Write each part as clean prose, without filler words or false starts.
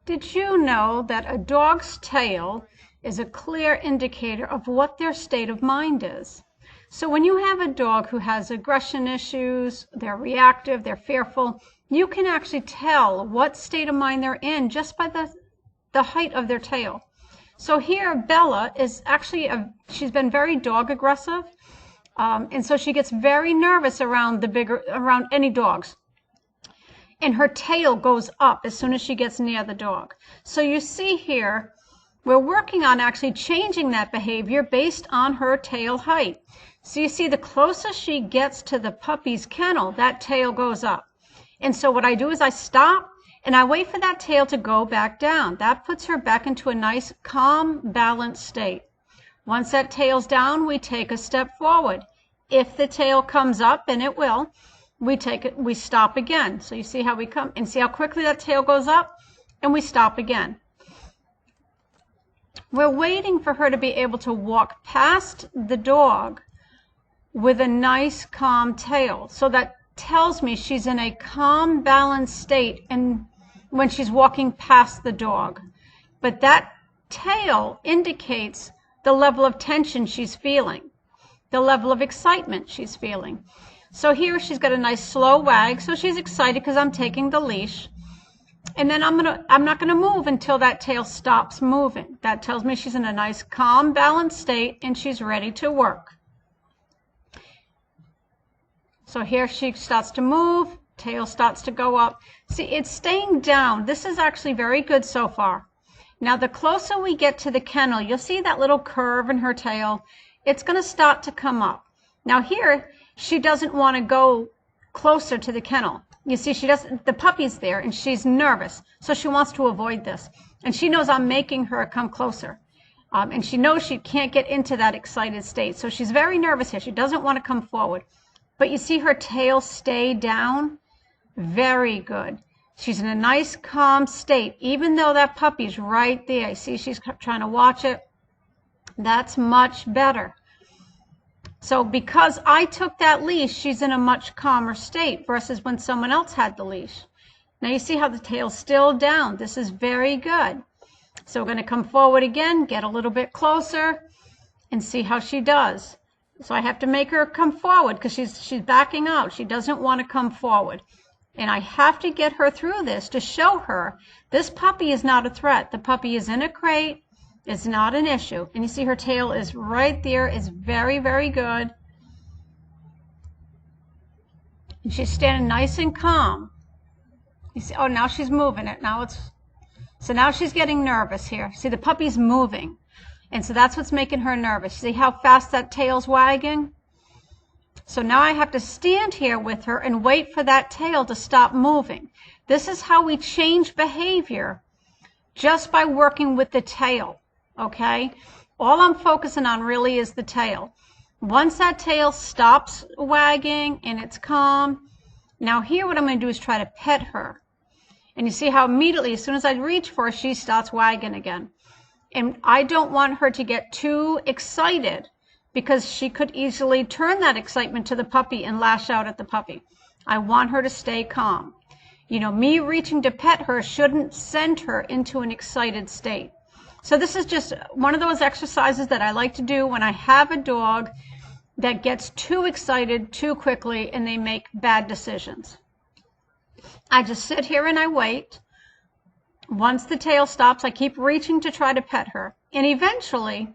Did you know that a dog's tail is a clear indicator of what their state of mind is? So when you have a dog who has aggression issues, they're reactive, they're fearful, you can actually tell what state of mind they're in just by the height of their tail. So here Bella is actually, she's been very dog aggressive, and so she gets very nervous around any dogs. And her tail goes up as soon as she gets near the dog. So you see here, we're working on actually changing that behavior based on her tail height. So you see, the closer she gets to the puppy's kennel, that tail goes up. And so what I do is I stop and I wait for that tail to go back down. That puts her back into a nice, calm, balanced state. Once that tail's down, we take a step forward. If the tail comes up, and it will, we stop again. So you see how we come and see how quickly that tail goes up, and we stop again. We're waiting for her to be able to walk past the dog with a nice calm tail. So that tells me she's in a calm, balanced state and when she's walking past the dog. But that tail indicates the level of tension she's feeling, the level of excitement she's feeling. So here she's got a nice slow wag, so she's excited because I'm taking the leash. And then I'm not gonna move until that tail stops moving. That tells me she's in a nice, calm, balanced state and she's ready to work. So here she starts to move, tail starts to go up. See, it's staying down. This is actually very good so far. Now, the closer we get to the kennel, you'll see that little curve in her tail. It's gonna start to come up. Now here, she doesn't wanna go closer to the kennel. You see, the puppy's there and she's nervous, so she wants to avoid this. And she knows I'm making her come closer. And she knows she can't get into that excited state. So she's very nervous here. She doesn't want to come forward. But you see her tail stay down? Very good. She's in a nice, calm state, even though that puppy's right there. You see, she's trying to watch it. That's much better. So because I took that leash, she's in a much calmer state versus when someone else had the leash. Now you see how the tail's still down. This is very good. So we're going to come forward again, get a little bit closer, and see how she does. So I have to make her come forward because she's backing out. She doesn't want to come forward. And I have to get her through this to show her this puppy is not a threat. The puppy is in a crate. It's not an issue. And you see her tail is right there. It's very, very good. And she's standing nice and calm. You see, oh, now she's moving it. So now she's getting nervous here. See, the puppy's moving. And so that's what's making her nervous. See how fast that tail's wagging? So now I have to stand here with her and wait for that tail to stop moving. This is how we change behavior just by working with the tail. Okay, all I'm focusing on really is the tail. Once that tail stops wagging and it's calm, now here what I'm going to do is try to pet her. And you see how immediately, as soon as I reach for her, she starts wagging again. And I don't want her to get too excited because she could easily turn that excitement to the puppy and lash out at the puppy. I want her to stay calm. You know, me reaching to pet her shouldn't send her into an excited state. So this is just one of those exercises that I like to do when I have a dog that gets too excited too quickly and they make bad decisions. I just sit here and I wait. Once the tail stops, I keep reaching to try to pet her. And eventually,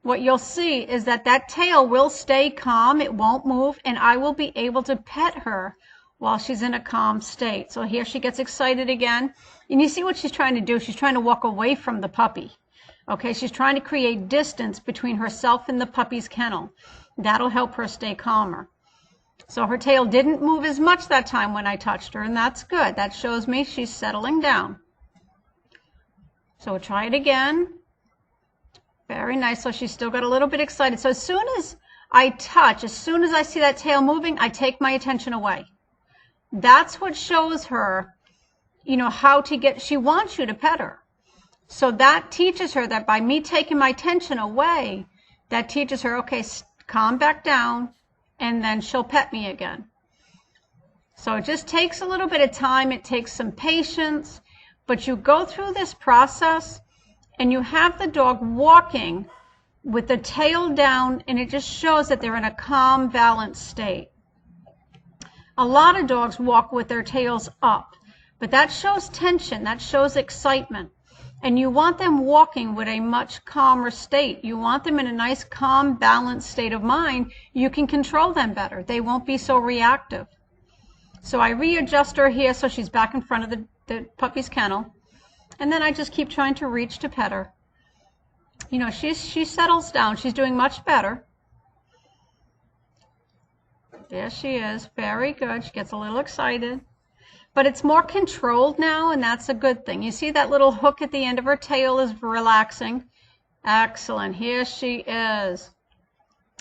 what you'll see is that that tail will stay calm, it won't move, and I will be able to pet her while she's in a calm state. So here she gets excited again. And you see what she's trying to do? She's trying to walk away from the puppy. Okay, she's trying to create distance between herself and the puppy's kennel. That'll help her stay calmer. So her tail didn't move as much that time when I touched her, and that's good. That shows me she's settling down. So we'll try it again. Very nice. So she's still got a little bit excited. So as soon as I touch, as soon as I see that tail moving, I take my attention away. That's what shows her, you know, how to get, she wants you to pet her. So that teaches her that by me taking my attention away, that teaches her, okay, calm back down, and then she'll pet me again. So it just takes a little bit of time. It takes some patience. But you go through this process and you have the dog walking with the tail down, and it just shows that they're in a calm, balanced state. A lot of dogs walk with their tails up, but that shows tension, that shows excitement. And you want them walking with a much calmer state. You want them in a nice, calm, balanced state of mind. You can control them better. They won't be so reactive. So I readjust her here so she's back in front of the puppy's kennel. And then I just keep trying to reach to pet her. You know, she settles down. She's doing much better. There she is. Very good. She gets a little excited. But it's more controlled now, and that's a good thing. You see that little hook at the end of her tail is relaxing. Excellent. Here she is.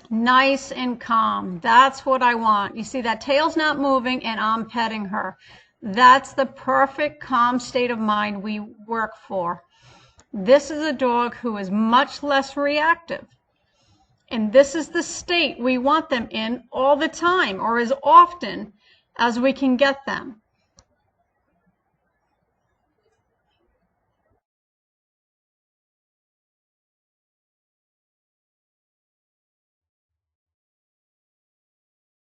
Nice and calm. That's what I want. You see that tail's not moving, and I'm petting her. That's the perfect calm state of mind we work for. This is a dog who is much less reactive. And this is the state we want them in all the time, or as often as we can get them.